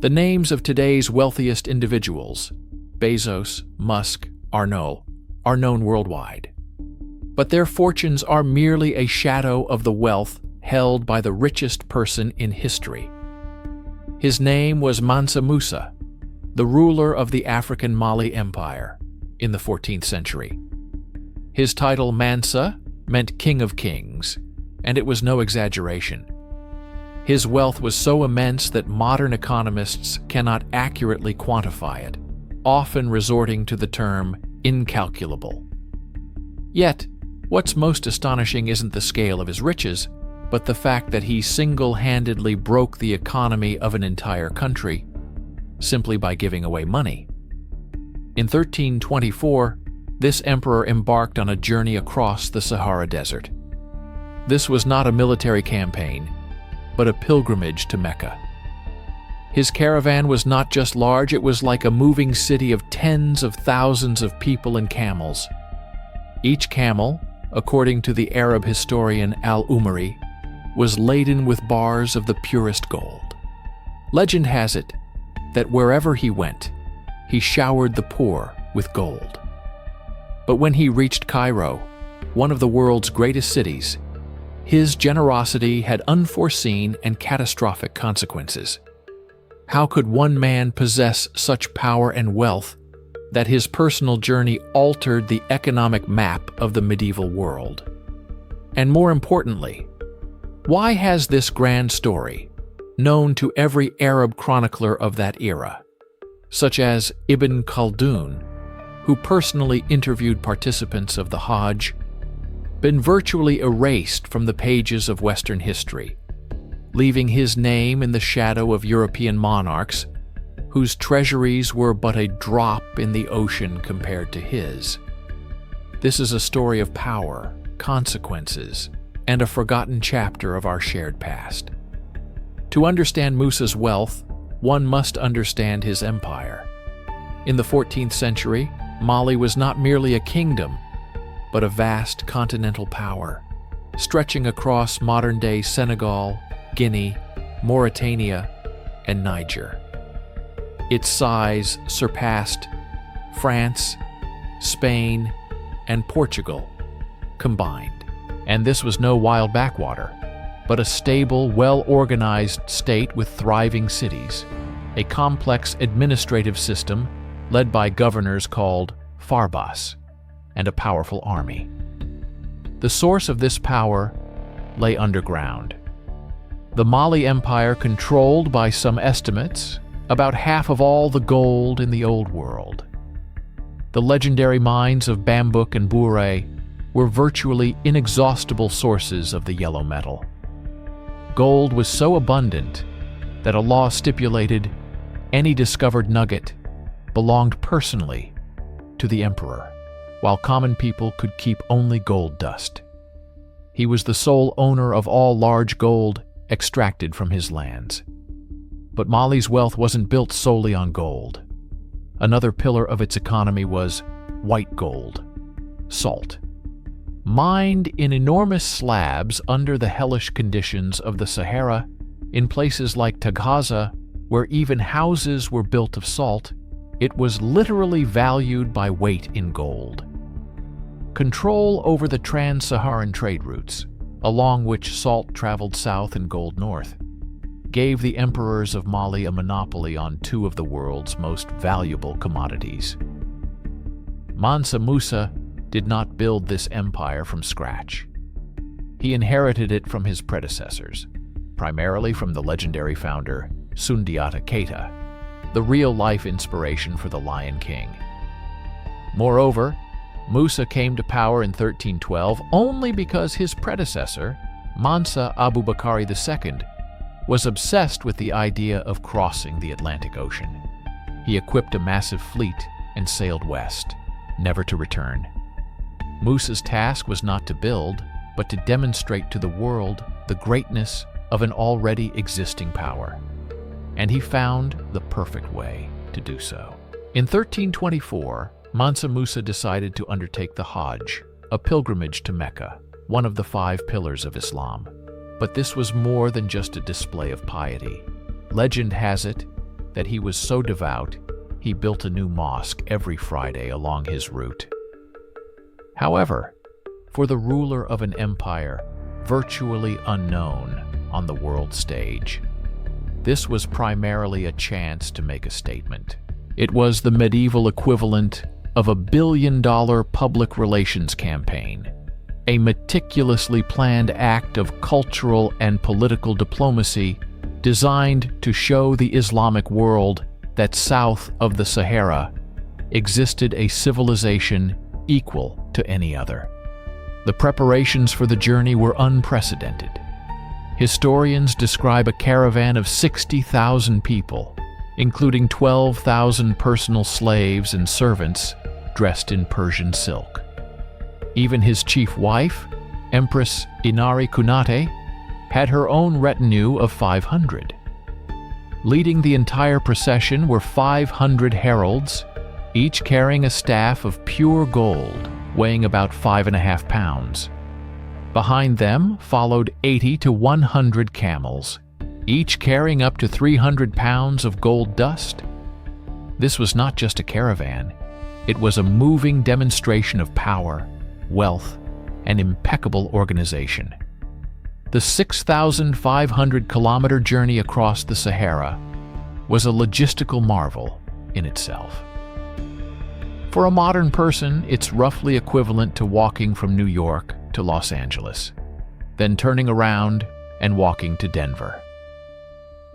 The names of today's wealthiest individuals, Bezos, Musk, Arnault, are known worldwide. But their fortunes are merely a shadow of the wealth held by the richest person in history. His name was Mansa Musa, the ruler of the African Mali Empire in the 14th century. His title Mansa meant King of Kings, and it was no exaggeration. His wealth was so immense that modern economists cannot accurately quantify it, often resorting to the term incalculable. Yet, what's most astonishing isn't the scale of his riches, but the fact that he single-handedly broke the economy of an entire country simply by giving away money. In 1324, this emperor embarked on a journey across the Sahara Desert. This was not a military campaign, but a pilgrimage to Mecca. His caravan was not just large, it was like a moving city of tens of thousands of people and camels. Each camel, according to the Arab historian al-Umari, was laden with bars of the purest gold. Legend has it that wherever he went, he showered the poor with gold. But when he reached Cairo, one of the world's greatest cities, his generosity had unforeseen and catastrophic consequences. How could one man possess such power and wealth that his personal journey altered the economic map of the medieval world? And more importantly, why has this grand story, known to every Arab chronicler of that era, such as Ibn Khaldun, who personally interviewed participants of the Hajj, been virtually erased from the pages of Western history, leaving his name in the shadow of European monarchs whose treasuries were but a drop in the ocean compared to his? This is a story of power, consequences, and a forgotten chapter of our shared past. To understand Musa's wealth, one must understand his empire. In the 14th century, Mali was not merely a kingdom, but a vast continental power, stretching across modern-day Senegal, Guinea, Mauritania, and Niger. Its size surpassed France, Spain, and Portugal combined. And this was no wild backwater, but a stable, well-organized state with thriving cities, a complex administrative system led by governors called Farbas, and a powerful army. The source of this power lay underground. The Mali Empire controlled, by some estimates, about half of all the gold in the Old World. The legendary mines of Bambouk and Bouré were virtually inexhaustible sources of the yellow metal. Gold was so abundant that a law stipulated any discovered nugget belonged personally to the emperor, while common people could keep only gold dust. He was the sole owner of all large gold extracted from his lands. But Mali's wealth wasn't built solely on gold. Another pillar of its economy was white gold, salt. Mined in enormous slabs under the hellish conditions of the Sahara, in places like Tagaza, where even houses were built of salt, it was literally valued by weight in gold. Control over the trans-Saharan trade routes, along which salt traveled south and gold north, gave the emperors of Mali a monopoly on two of the world's most valuable commodities. Mansa Musa did not build this empire from scratch. He inherited it from his predecessors, primarily from the legendary founder Sundiata Keita, the real-life inspiration for the Lion King. Moreover, Musa came to power in 1312 only because his predecessor, Mansa Abubakari II, was obsessed with the idea of crossing the Atlantic Ocean. He equipped a massive fleet and sailed west, never to return. Musa's task was not to build, but to demonstrate to the world the greatness of an already existing power. And he found the perfect way to do so. In 1324, Mansa Musa decided to undertake the Hajj, a pilgrimage to Mecca, one of the 5 pillars of Islam. But this was more than just a display of piety. Legend has it that he was so devout, he built a new mosque every Friday along his route. However, for the ruler of an empire virtually unknown on the world stage, this was primarily a chance to make a statement. It was the medieval equivalent of a billion-dollar public relations campaign, a meticulously planned act of cultural and political diplomacy designed to show the Islamic world that south of the Sahara existed a civilization equal to any other. The preparations for the journey were unprecedented. Historians describe a caravan of 60,000 people, including 12,000 personal slaves and servants dressed in Persian silk. Even his chief wife, Empress Inari Kunate, had her own retinue of 500. Leading the entire procession were 500 heralds, each carrying a staff of pure gold, weighing about 5.5 pounds. Behind them followed 80 to 100 camels, each carrying up to 300 pounds of gold dust. This was not just a caravan, it was a moving demonstration of power, wealth, and impeccable organization. The 6,500-kilometer journey across the Sahara was a logistical marvel in itself. For a modern person, it's roughly equivalent to walking from New York to Los Angeles, then turning around and walking to Denver.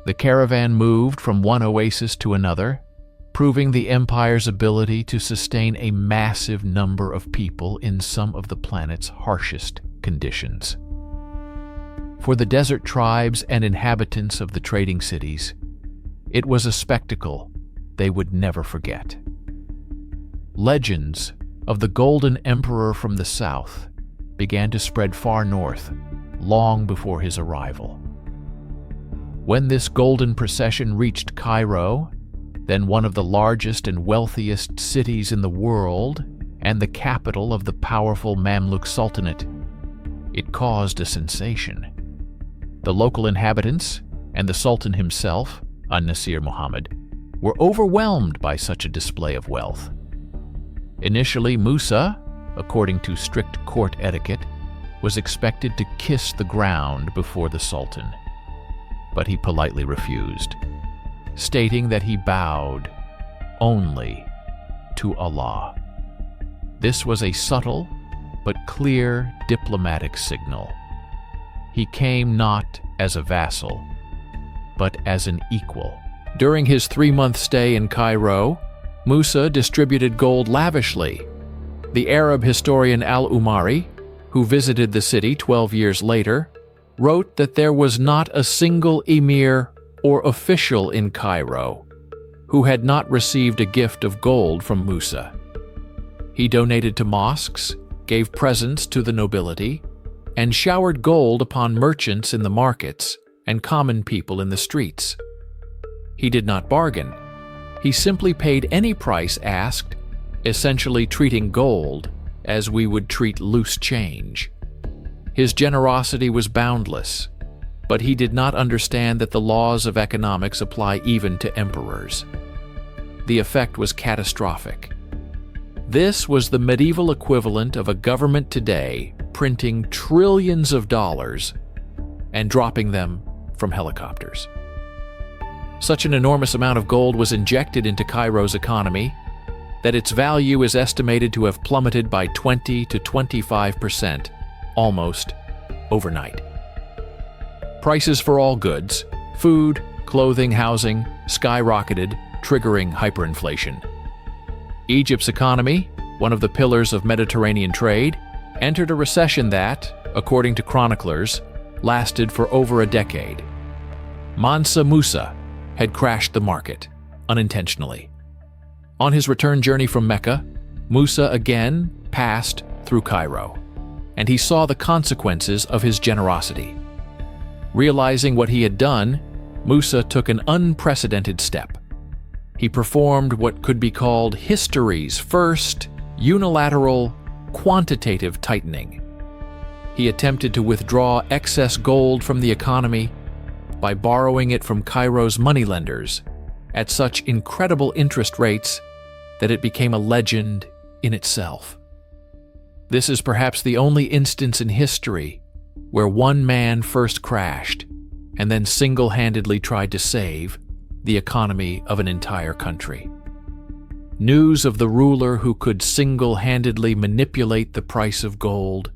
The caravan moved from one oasis to another, proving the empire's ability to sustain a massive number of people in some of the planet's harshest conditions. For the desert tribes and inhabitants of the trading cities, it was a spectacle they would never forget. Legends of the Golden Emperor from the south began to spread far north long before his arrival. When this golden procession reached Cairo, then one of the largest and wealthiest cities in the world and the capital of the powerful Mamluk Sultanate, it caused a sensation. The local inhabitants and the Sultan himself, An-Nasir Muhammad, were overwhelmed by such a display of wealth. Initially, Musa, according to strict court etiquette, was expected to kiss the ground before the Sultan, but he politely refused, stating that he bowed only to Allah. This was a subtle but clear diplomatic signal. He came not as a vassal, but as an equal. During his 3-month stay in Cairo, Musa distributed gold lavishly. The Arab historian al-Umari, who visited the city 12 years later, wrote that there was not a single emir or official in Cairo who had not received a gift of gold from Musa. He donated to mosques, gave presents to the nobility, and showered gold upon merchants in the markets and common people in the streets. He did not bargain. He simply paid any price asked, essentially treating gold as we would treat loose change. His generosity was boundless, but he did not understand that the laws of economics apply even to emperors. The effect was catastrophic. This was the medieval equivalent of a government today printing trillions of dollars and dropping them from helicopters. Such an enormous amount of gold was injected into Cairo's economy that its value is estimated to have plummeted by 20 to 25%, almost overnight. Prices for all goods, food, clothing, housing, skyrocketed, triggering hyperinflation. Egypt's economy, one of the pillars of Mediterranean trade, entered a recession that, according to chroniclers, lasted for over a decade. Mansa Musa had crashed the market, unintentionally. On his return journey from Mecca, Musa again passed through Cairo, and he saw the consequences of his generosity. Realizing what he had done, Musa took an unprecedented step. He performed what could be called history's first unilateral quantitative tightening. He attempted to withdraw excess gold from the economy by borrowing it from Cairo's moneylenders at such incredible interest rates that it became a legend in itself. This is perhaps the only instance in history where one man first crashed and then single-handedly tried to save the economy of an entire country. News of the ruler who could single-handedly manipulate the price of gold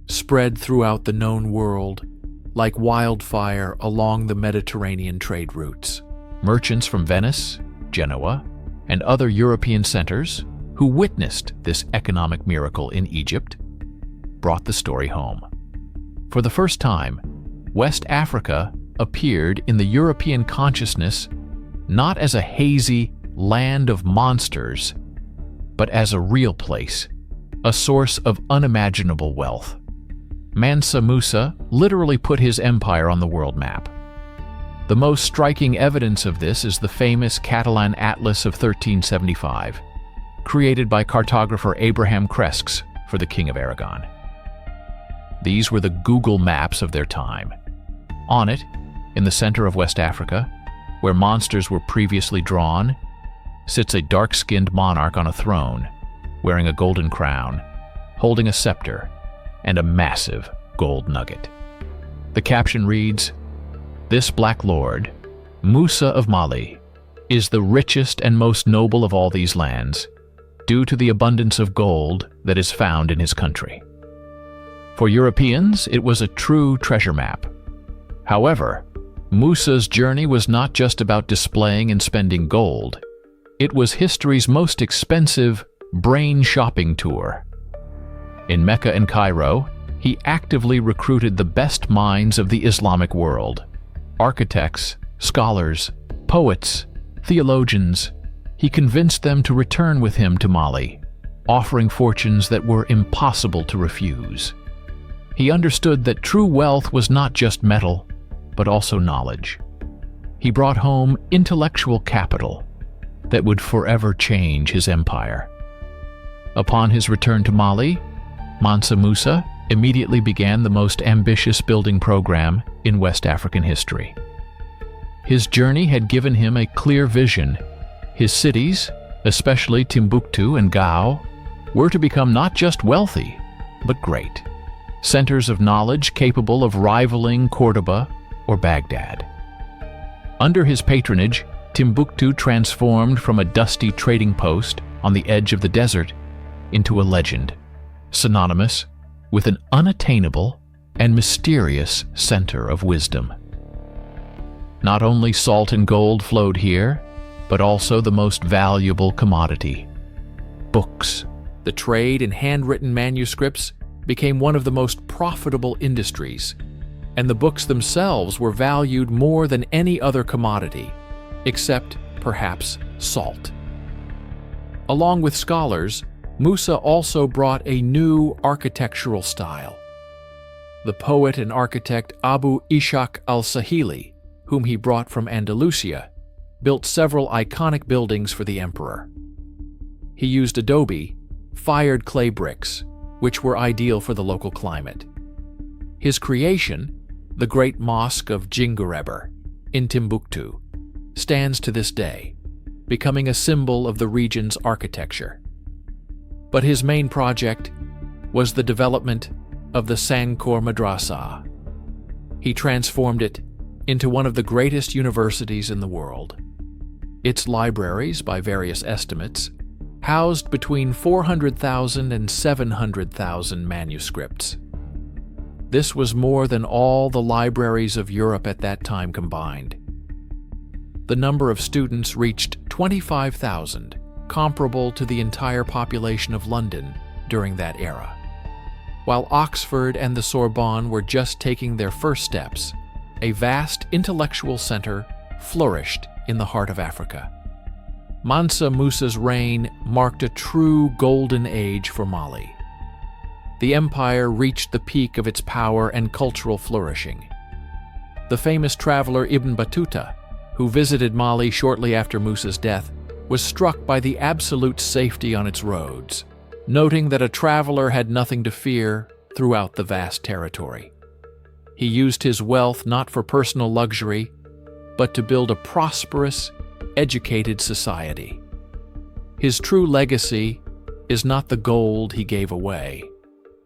spread throughout the known world like wildfire along the Mediterranean trade routes. Merchants from Venice, Genoa, and other European centers who witnessed this economic miracle in Egypt brought the story home. For the first time, West Africa appeared in the European consciousness not as a hazy land of monsters, but as a real place, a source of unimaginable wealth. Mansa Musa literally put his empire on the world map. The most striking evidence of this is the famous Catalan Atlas of 1375, created by cartographer Abraham Cresques for the King of Aragon. These were the Google Maps of their time. On it, in the center of West Africa, where monsters were previously drawn, sits a dark-skinned monarch on a throne, wearing a golden crown, holding a scepter, and a massive gold nugget. The caption reads, "This Black Lord, Musa of Mali, is the richest and most noble of all these lands, due to the abundance of gold that is found in his country." For Europeans, it was a true treasure map. However, Musa's journey was not just about displaying and spending gold. It was history's most expensive brain shopping tour. In Mecca and Cairo, he actively recruited the best minds of the Islamic world. Architects, scholars, poets, theologians. He convinced them to return with him to Mali, offering fortunes that were impossible to refuse. He understood that true wealth was not just metal, but also knowledge. He brought home intellectual capital that would forever change his empire. Upon his return to Mali, Mansa Musa immediately began the most ambitious building program in West African history. His journey had given him a clear vision. His cities, especially Timbuktu and Gao, were to become not just wealthy, but great. Centers of knowledge capable of rivaling Cordoba or Baghdad. Under his patronage, Timbuktu transformed from a dusty trading post on the edge of the desert into a legend, synonymous with an unattainable and mysterious center of wisdom. Not only salt and gold flowed here, but also the most valuable commodity, books. The trade in handwritten manuscripts became one of the most profitable industries, and the books themselves were valued more than any other commodity, except perhaps salt. Along with scholars, Musa also brought a new architectural style. The poet and architect Abu Ishaq al-Sahili, whom he brought from Andalusia, built several iconic buildings for the emperor. He used adobe, fired clay bricks, which were ideal for the local climate. His creation, the Great Mosque of Djinguereber in Timbuktu, stands to this day, becoming a symbol of the region's architecture. But his main project was the development of the Sankor Madrasa. He transformed it into one of the greatest universities in the world. Its libraries, by various estimates, housed between 400,000 and 700,000 manuscripts. This was more than all the libraries of Europe at that time combined. The number of students reached 25,000, comparable to the entire population of London during that era. While Oxford and the Sorbonne were just taking their first steps, a vast intellectual center flourished in the heart of Africa. Mansa Musa's reign marked a true golden age for Mali. The empire reached the peak of its power and cultural flourishing. The famous traveler Ibn Battuta, who visited Mali shortly after Musa's death, was struck by the absolute safety on its roads, noting that a traveler had nothing to fear throughout the vast territory. He used his wealth not for personal luxury, but to build a prosperous, educated society. His true legacy is not the gold he gave away,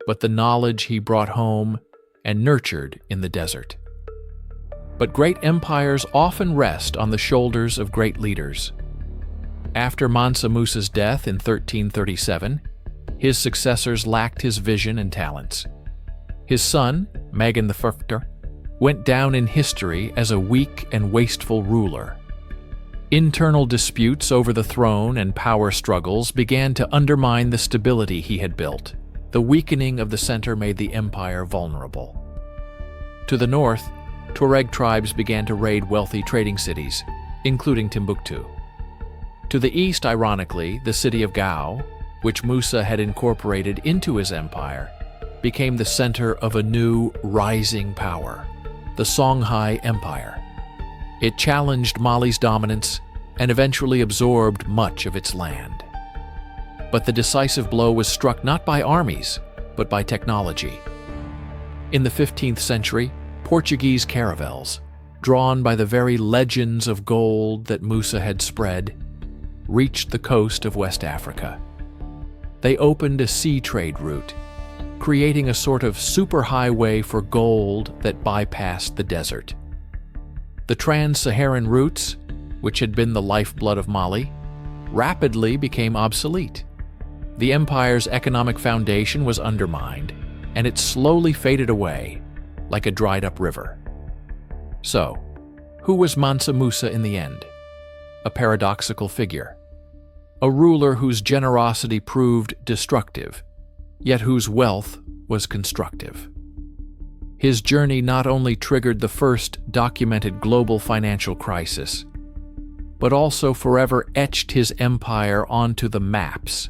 but the knowledge he brought home and nurtured in the desert. But great empires often rest on the shoulders of great leaders. After Mansa Musa's death in 1337, his successors lacked his vision and talents. His son, Megan I, went down in history as a weak and wasteful ruler. Internal disputes over the throne and power struggles began to undermine the stability he had built. The weakening of the center made the empire vulnerable. To the north, Tuareg tribes began to raid wealthy trading cities, including Timbuktu. To the east, ironically, the city of Gao, which Musa had incorporated into his empire, became the center of a new, rising power, the Songhai Empire. It challenged Mali's dominance and eventually absorbed much of its land. But the decisive blow was struck not by armies, but by technology. In the 15th century, Portuguese caravels, drawn by the very legends of gold that Musa had spread, reached the coast of West Africa. They opened a sea trade route, creating a sort of superhighway for gold that bypassed the desert. The trans-Saharan routes, which had been the lifeblood of Mali, rapidly became obsolete. The empire's economic foundation was undermined, and it slowly faded away, like a dried-up river. So, who was Mansa Musa in the end? A paradoxical figure. A ruler whose generosity proved destructive, yet whose wealth was constructive. His journey not only triggered the first documented global financial crisis, but also forever etched his empire onto the maps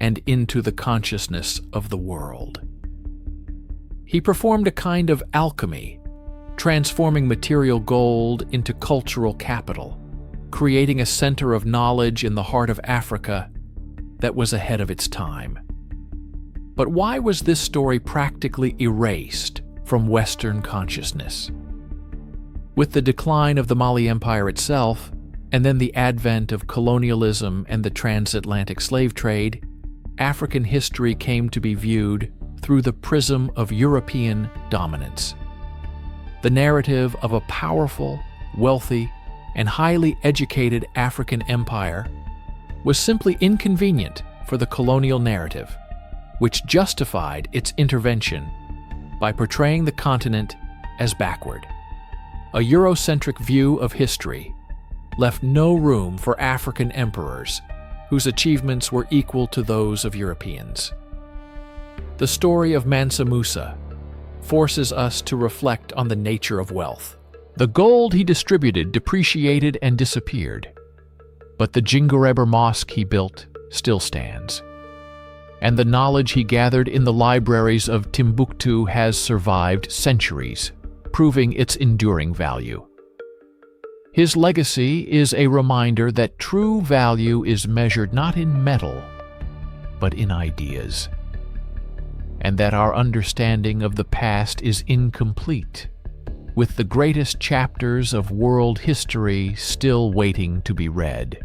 and into the consciousness of the world. He performed a kind of alchemy, transforming material gold into cultural capital, creating a center of knowledge in the heart of Africa that was ahead of its time. But why was this story practically erased from Western consciousness? With the decline of the Mali Empire itself, and then the advent of colonialism and the transatlantic slave trade, African history came to be viewed through the prism of European dominance. The narrative of a powerful, wealthy, and highly educated African empire was simply inconvenient for the colonial narrative, which justified its intervention by portraying the continent as backward. A Eurocentric view of history left no room for African emperors whose achievements were equal to those of Europeans. The story of Mansa Musa forces us to reflect on the nature of wealth. The gold he distributed depreciated and disappeared, but the Jingureber mosque he built still stands. And the knowledge he gathered in the libraries of Timbuktu has survived centuries, proving its enduring value. His legacy is a reminder that true value is measured not in metal, but in ideas, and that our understanding of the past is incomplete, with the greatest chapters of world history still waiting to be read.